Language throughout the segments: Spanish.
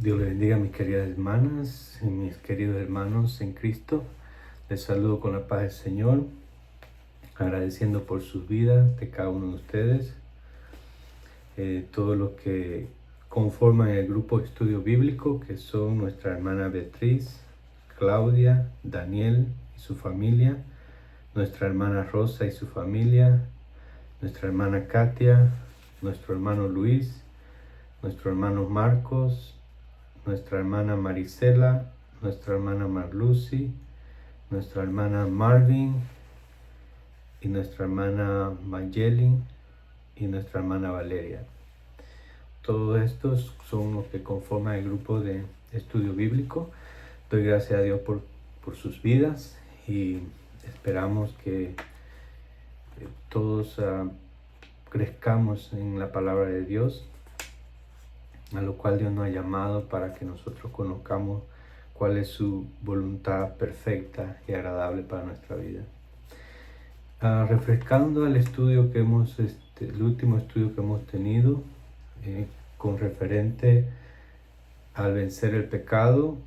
Dios les bendiga, mis queridas hermanas y mis queridos hermanos en Cristo. Les saludo con la paz del Señor, agradeciendo por sus vidas de cada uno de ustedes, todos los que conforman el grupo de estudio bíblico, que son nuestra hermana Beatriz, Claudia, Daniel y su familia, nuestra hermana Rosa y su familia, nuestra hermana Katia, nuestro hermano Luis, nuestro hermano Marcos, nuestra hermana Marisela, nuestra hermana Marlucy, nuestra hermana Marvin y nuestra hermana Mayeli y nuestra hermana Valeria. Todos estos son los que conforman el grupo de estudio bíblico. Doy gracias a Dios por sus vidas y esperamos que todos crezcamos en la palabra de Dios, a lo cual Dios nos ha llamado para que nosotros conozcamos cuál es su voluntad perfecta y agradable para nuestra vida. Refrescando el estudio que el último estudio que hemos tenido con referente al vencer el pecado,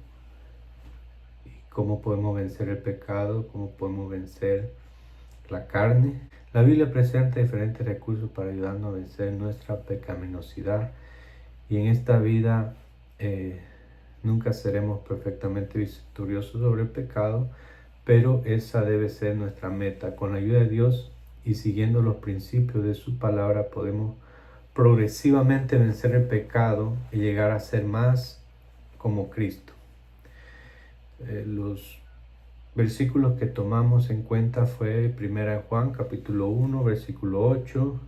y cómo podemos vencer el pecado, cómo podemos vencer la carne. La Biblia presenta diferentes recursos para ayudarnos a vencer nuestra pecaminosidad. Y en esta vida nunca seremos perfectamente victoriosos sobre el pecado, pero esa debe ser nuestra meta. Con la ayuda de Dios y siguiendo los principios de su palabra podemos progresivamente vencer el pecado y llegar a ser más como Cristo. Los versículos que tomamos en cuenta fue 1 Juan capítulo 1 versículo 8,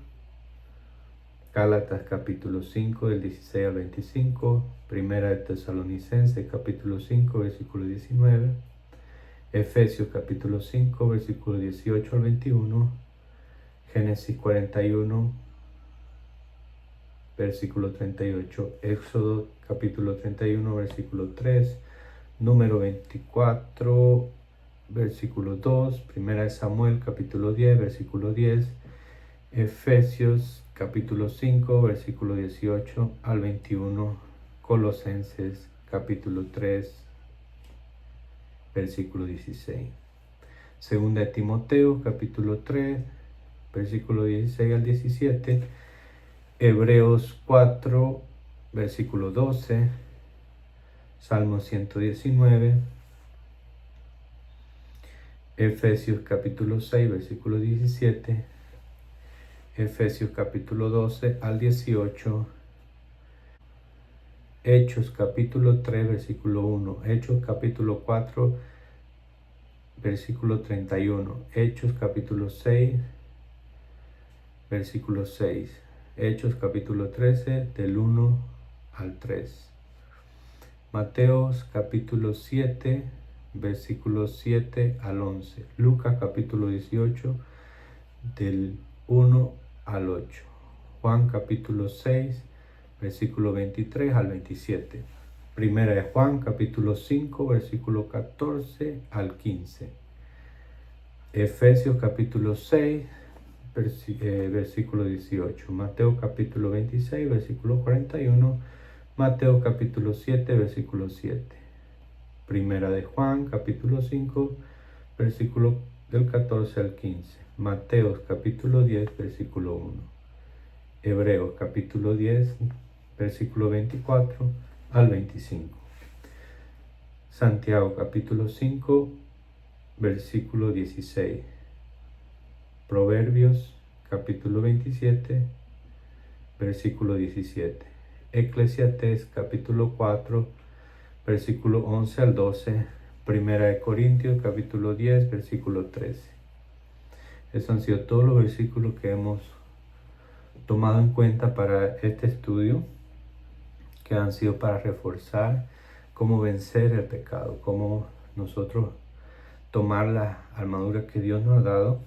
Gálatas capítulo 5 del 16 al 25, Primera de Tesalonicenses capítulo 5 versículo 19, Efesios capítulo 5 versículo 18 al 21, Génesis 41 versículo 38, Éxodo capítulo 31 versículo 3, Número 24 versículo 2, Primera de Samuel capítulo 10 versículo 10, Efesios capítulo 5 versículo 18 al 21, Colosenses capítulo 3 versículo 16, Segunda de Timoteo capítulo 3 versículo 16 al 17, Hebreos 4 versículo 12, Salmo 119, Efesios capítulo 6 versículo 17, Efesios capítulo 12 al 18, Hechos capítulo 3 versículo 1, Hechos capítulo 4 versículo 31, Hechos capítulo 6 versículo 6, Hechos capítulo 13 del 1 al 3, Mateos capítulo 7 versículo 7 al 11, Lucas capítulo 18 del 1 al 8, Juan capítulo 6 versículo 23 al 27. Primera de Juan, capítulo 5, versículo 14 al 15. Efesios, capítulo 6, versículo 18. Mateo, capítulo 26, versículo 41. Mateo, capítulo 7, versículo 7. Primera de Juan, capítulo 5, versículo del 14 al 15. Mateo, capítulo 10, versículo 1. Hebreos, capítulo 10, versículo 24 al 25. Santiago capítulo 5, versículo 16. Proverbios capítulo 27, versículo 17. Eclesiastés capítulo 4, versículo 11 al 12. Primera de Corintios capítulo 10, versículo 13. Esos han sido todos los versículos que hemos tomado en cuenta para este estudio, que han sido para reforzar cómo vencer el pecado, cómo nosotros tomar la armadura que Dios nos ha dado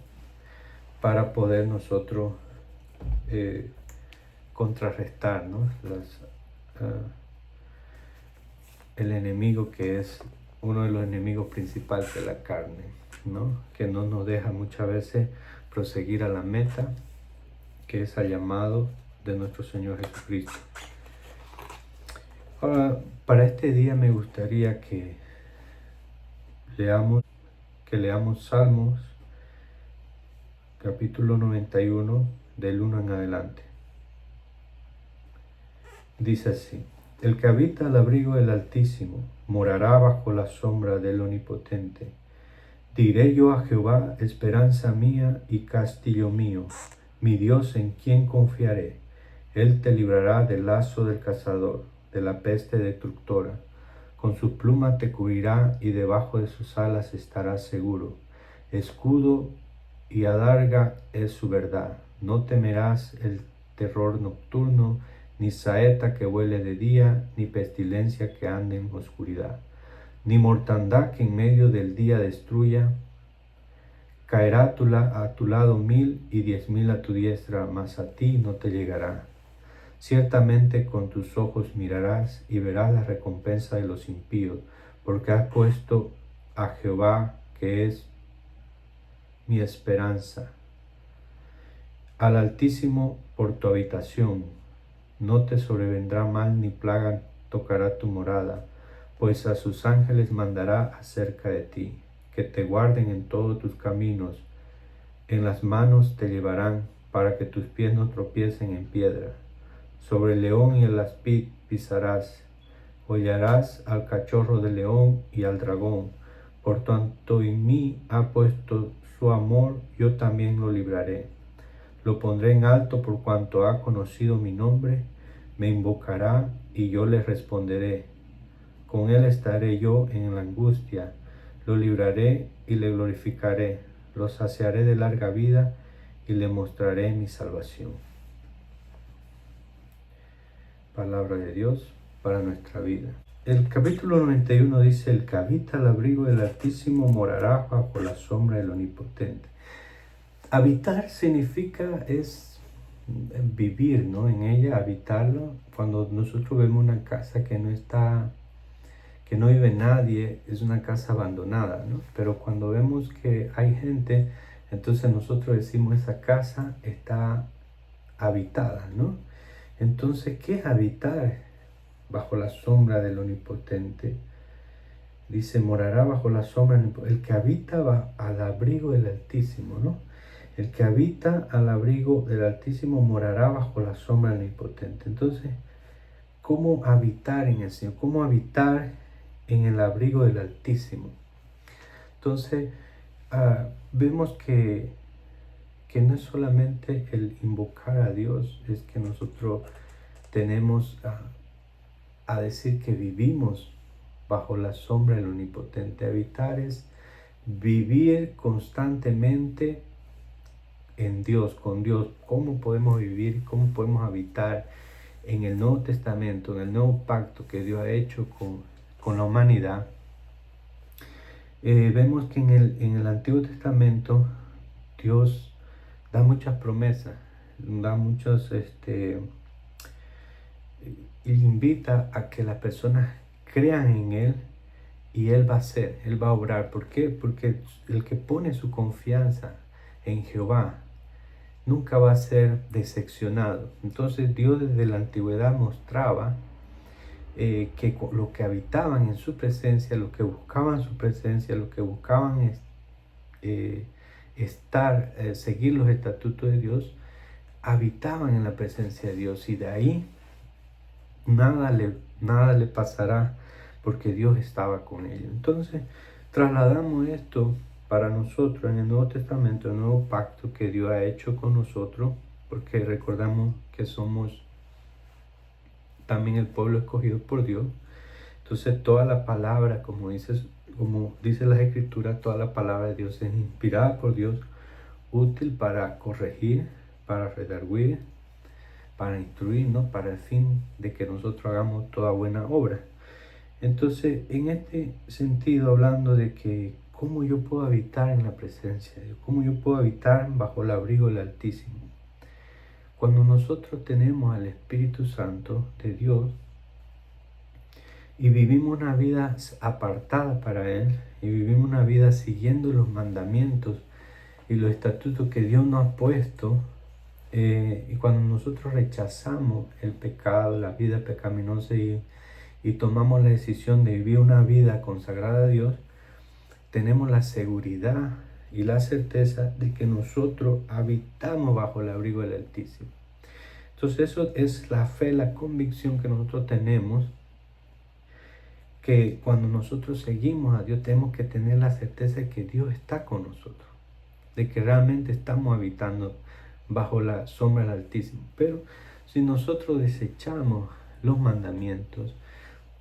para poder nosotros contrarrestar, ¿no? El enemigo, que es uno de los enemigos principales de la carne, ¿no? Que no nos deja muchas veces proseguir a la meta, que es el llamado de nuestro Señor Jesucristo. Ahora, para este día me gustaría leamos, que leamos Salmos, capítulo 91, del 1 en adelante. Dice así: El que habita al abrigo del Altísimo morará bajo la sombra del Omnipotente. Diré yo a Jehová, esperanza mía y castillo mío, mi Dios en quien confiaré. Él te librará del lazo del cazador, de la peste destructora. Con su pluma te cubrirá y debajo de sus alas estarás seguro. Escudo y adarga es su verdad. No temerás el terror nocturno, ni saeta que vuele de día, ni pestilencia que ande en oscuridad, ni mortandad que en medio del día destruya. Caerá a tu lado 1000 a tu diestra, mas a ti no te llegará. Ciertamente con tus ojos mirarás y verás la recompensa de los impíos, porque has puesto a Jehová, que es mi esperanza, al Altísimo por tu habitación. No te sobrevendrá mal ni plaga tocará tu morada, pues a sus ángeles mandará acerca de ti, que te guarden en todos tus caminos. En las manos te llevarán, para que tus pies no tropiecen en piedra. Sobre el león y el aspid pisarás, hollarás al cachorro del león y al dragón. Por tanto en mí ha puesto su amor, yo también lo libraré. Lo pondré en alto por cuanto ha conocido mi nombre. Me invocará y yo le responderé. Con él estaré yo en la angustia. Lo libraré y le glorificaré. Lo saciaré de larga vida y le mostraré mi salvación. Palabra de Dios para nuestra vida. El capítulo 91 dice: el que habita al abrigo del Altísimo morará bajo la sombra del Omnipotente. Habitar significa es vivir, ¿no? En ella, habitarlo. Cuando nosotros vemos una casa que no vive nadie, es una casa abandonada, ¿no? Pero cuando vemos que hay gente, entonces nosotros decimos esa casa está habitada, ¿no? Entonces, ¿qué es habitar bajo la sombra del Omnipotente? Dice, morará bajo la sombra, el que habita al abrigo del Altísimo, ¿no? El que habita al abrigo del Altísimo morará bajo la sombra del Omnipotente. Entonces, ¿cómo habitar en el Señor? ¿Cómo habitar en el abrigo del Altísimo? Entonces, vemos que no es solamente el invocar a Dios, es que nosotros tenemos a decir que vivimos bajo la sombra del Omnipotente. Habitar es vivir constantemente en Dios, con Dios. ¿Cómo podemos vivir? ¿Cómo podemos habitar en el Nuevo Testamento, en el nuevo pacto que Dios ha hecho con la humanidad? Vemos que en el Antiguo Testamento Dios da muchas promesas, da muchos, y invita a que las personas crean en Él y Él va a hacer, Él va a obrar. ¿Por qué? Porque el que pone su confianza en Jehová nunca va a ser decepcionado. Entonces Dios desde la antigüedad mostraba que lo que habitaban en su presencia, lo que buscaban su presencia, lo que buscaban es seguir los estatutos de Dios, habitaban en la presencia de Dios, y de ahí nada le pasará, porque Dios estaba con ellos. Entonces trasladamos esto para nosotros en el Nuevo Testamento, el nuevo pacto que Dios ha hecho con nosotros, porque recordamos que somos también el pueblo escogido por Dios. Entonces toda la palabra, como dice las Escrituras, toda la palabra de Dios es inspirada por Dios, útil para corregir, para redarguir, para instruirnos, para el fin de que nosotros hagamos toda buena obra. Entonces, en este sentido, hablando de que cómo yo puedo habitar en la presencia de Dios, cómo yo puedo habitar bajo el abrigo del Altísimo. Cuando nosotros tenemos al Espíritu Santo de Dios y vivimos una vida apartada para Él, y vivimos una vida siguiendo los mandamientos y los estatutos que Dios nos ha puesto, y cuando nosotros rechazamos el pecado, la vida pecaminosa, y y tomamos la decisión de vivir una vida consagrada a Dios, tenemos la seguridad y la certeza de que nosotros habitamos bajo el abrigo del Altísimo. Entonces eso es la fe, la convicción que nosotros tenemos, que cuando nosotros seguimos a Dios tenemos que tener la certeza de que Dios está con nosotros, de que realmente estamos habitando bajo la sombra del Altísimo. Pero si nosotros desechamos los mandamientos,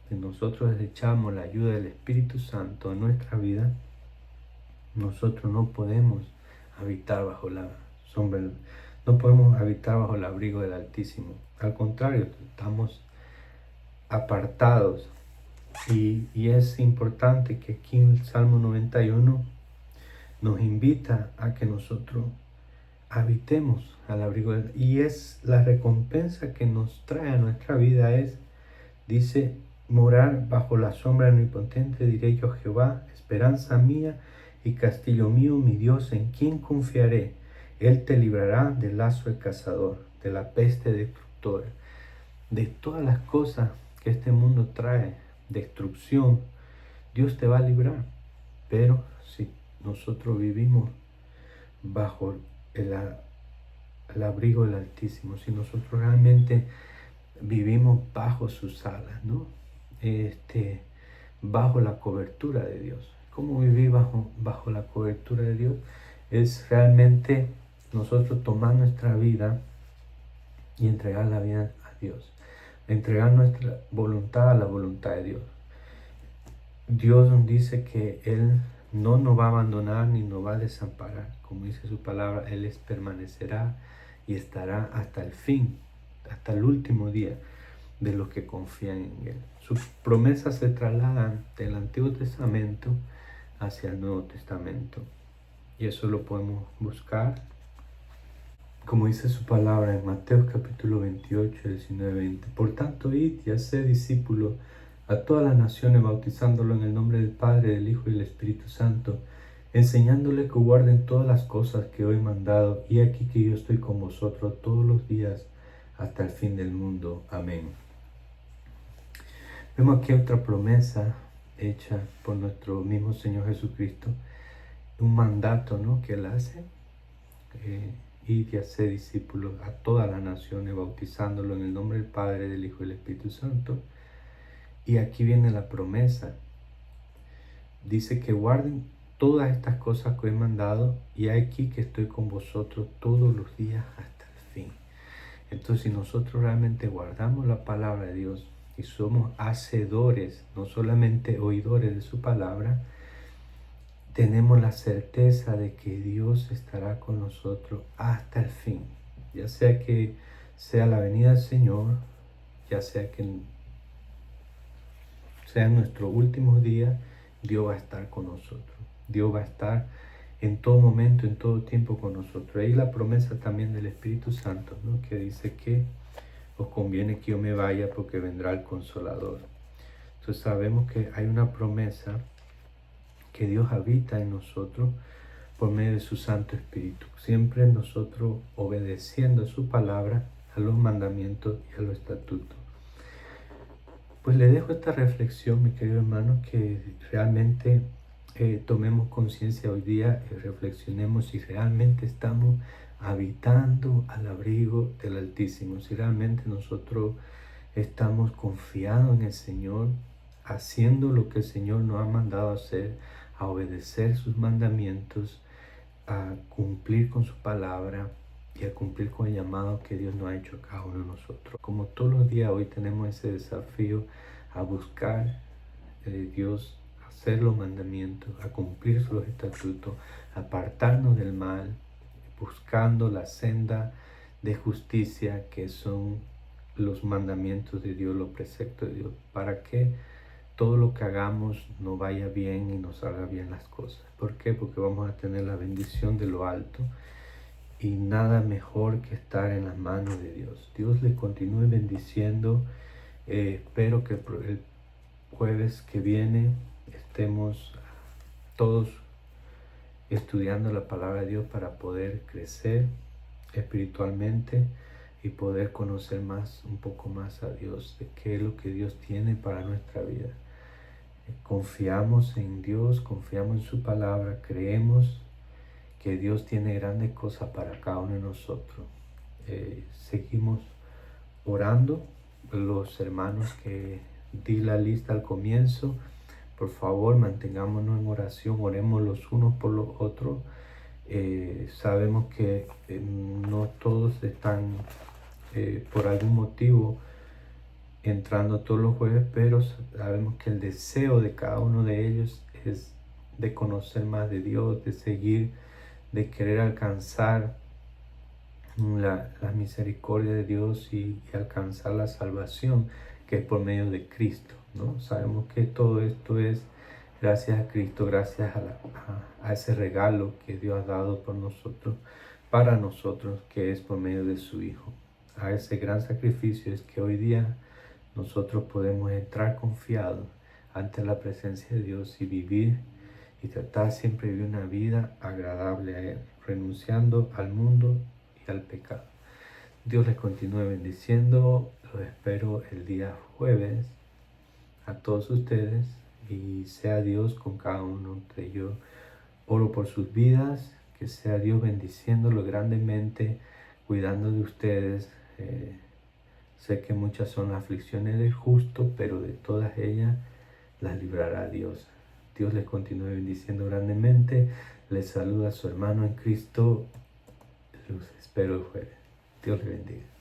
si nosotros desechamos la ayuda del Espíritu Santo en nuestra vida, nosotros no podemos habitar bajo la sombra, no podemos habitar bajo el abrigo del Altísimo. Al contrario, estamos apartados. Y es importante que aquí en el Salmo 91 nos invita a que nosotros habitemos al abrigo del... Y es la recompensa que nos trae a nuestra vida dice, morar bajo la sombra del Omnipotente, diré yo a Jehová, esperanza mía y castillo mío, mi Dios, en quien confiaré. Él te librará del lazo del cazador, de la peste destructora, de todas las cosas que este mundo trae, destrucción. Dios te va a librar. Pero si nosotros vivimos bajo el abrigo del Altísimo, si nosotros realmente vivimos bajo sus alas, ¿no? Bajo la cobertura de Dios. ¿Cómo vivir bajo la cobertura de Dios? Es realmente nosotros tomar nuestra vida y entregar la vida a Dios. Entregar nuestra voluntad a la voluntad de Dios. Dios nos dice que Él no nos va a abandonar ni nos va a desamparar. Como dice su palabra, Él permanecerá y estará hasta el fin, hasta el último día de los que confían en Él. Sus promesas se trasladan del Antiguo Testamento hacia el Nuevo Testamento. Y eso lo podemos buscar, como dice su palabra en Mateo capítulo 28, 19, 20. Por tanto, id y haced discípulos a todas las naciones, bautizándolo en el nombre del Padre, del Hijo y del Espíritu Santo, enseñándole que guarden todas las cosas que hoy he mandado, y aquí que yo estoy con vosotros todos los días hasta el fin del mundo. Amén. Vemos aquí otra promesa hecha por nuestro mismo Señor Jesucristo, un mandato, ¿no?, que Él hace, id y haced discípulos a todas las naciones, bautizándolo en el nombre del Padre, del Hijo y del Espíritu Santo. Y aquí viene la promesa. Dice que guarden todas estas cosas que he mandado, y aquí que estoy con vosotros todos los días hasta el fin. Entonces, si nosotros realmente guardamos la palabra de Dios y somos hacedores, no solamente oidores de su palabra, tenemos la certeza de que Dios estará con nosotros hasta el fin. Ya sea que sea la venida del Señor, ya sea que sea en nuestro último día, Dios va a estar con nosotros. Dios va a estar en todo momento, en todo tiempo con nosotros. Ahí la promesa también del Espíritu Santo, ¿no?, que dice que os conviene que yo me vaya porque vendrá el Consolador. Entonces sabemos que hay una promesa que Dios habita en nosotros por medio de su Santo Espíritu. Siempre nosotros obedeciendo a su palabra, a los mandamientos y a los estatutos. Pues le dejo esta reflexión, mi querido hermano, que realmente tomemos conciencia hoy día y reflexionemos si realmente estamos habitando al abrigo del Altísimo, si realmente nosotros estamos confiados en el Señor, haciendo lo que el Señor nos ha mandado hacer, a obedecer sus mandamientos, a cumplir con su palabra y a cumplir con el llamado que Dios nos ha hecho a cada uno de nosotros. Como todos los días hoy tenemos ese desafío a buscar Dios, a hacer los mandamientos, a cumplir los estatutos, a apartarnos del mal, buscando la senda de justicia que son los mandamientos de Dios, los preceptos de Dios, para que todo lo que hagamos nos vaya bien y nos salga bien las cosas. ¿Por qué? Porque vamos a tener la bendición de lo alto y nada mejor que estar en las manos de Dios. Dios le continúe bendiciendo. Espero que el jueves que viene estemos todos estudiando la palabra de Dios para poder crecer espiritualmente y poder conocer un poco más a Dios, de qué es lo que Dios tiene para nuestra vida. Confiamos en Dios, confiamos en su palabra, creemos que Dios tiene grandes cosas para cada uno de nosotros. Seguimos orando. Los hermanos que di la lista al comienzo, por favor mantengámonos en oración, oremos los unos por los otros. Sabemos que no todos están por algún motivo entrando todos los jueves, pero sabemos que el deseo de cada uno de ellos es de conocer más de Dios, de seguir, de querer alcanzar la misericordia de Dios y alcanzar la salvación que es por medio de Cristo, ¿no? Sabemos que todo esto es gracias a Cristo, gracias a ese regalo que Dios ha dado por nosotros, para nosotros, que es por medio de su Hijo. A ese gran sacrificio es que hoy día nosotros podemos entrar confiados ante la presencia de Dios y vivir y tratar siempre de vivir una vida agradable a Él, renunciando al mundo y al pecado. Dios les continúe bendiciendo. Los espero el día jueves a todos ustedes y sea Dios con cada uno de ellos. Oro por sus vidas, que sea Dios bendiciéndolo grandemente, cuidando de ustedes. Sé que muchas son las aflicciones del justo, pero de todas ellas las librará Dios. Dios les continúe bendiciendo grandemente. Les saluda a su hermano en Cristo. Los espero el jueves. Dios les bendiga.